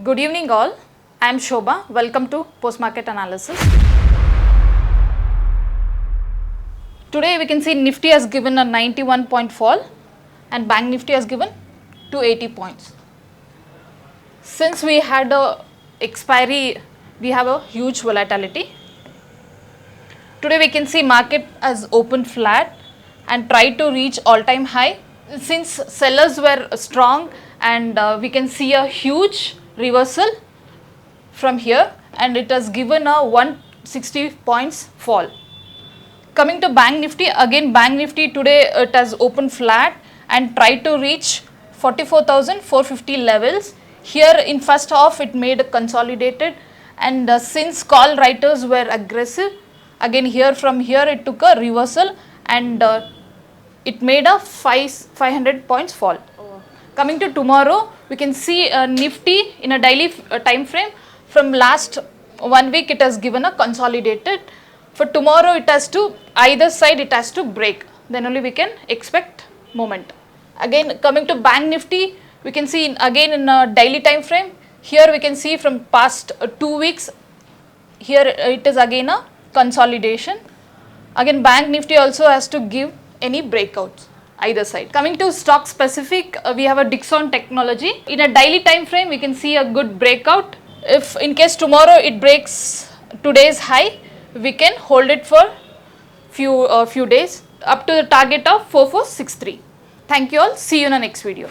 Good evening all. I am Shobha. Welcome to Post Market Analysis. Today we can see Nifty has given a 91 point fall and Bank Nifty has given 280 points. Since we had a expiry, we have a huge volatility. Today we can see market has opened flat and tried to reach all-time high. Since sellers were strong and we can see a huge reversal from here and it has given a 160 points fall. Coming to Bank Nifty, again Bank Nifty today it has opened flat and tried to reach 44,450 levels. Here in first half it made a consolidated and since call writers were aggressive, again here from here it took a reversal and it made a 500 points fall. Coming to tomorrow, we can see Nifty in a daily time frame. From last 1 week it has given a consolidated. For tomorrow it has to, either side it has to break, then only we can expect movement. Again coming to Bank Nifty, we can see again in a daily time frame. Here we can see from past 2 weeks, here it is again a consolidation. Again Bank Nifty also has to give any breakouts either side. Coming to stock specific, we have a Dixon Technology. In a daily time frame we can see a good breakout. If in case tomorrow it breaks today's high, we can hold it for few days up to the target of 4463. Thank you all. See you in the next video.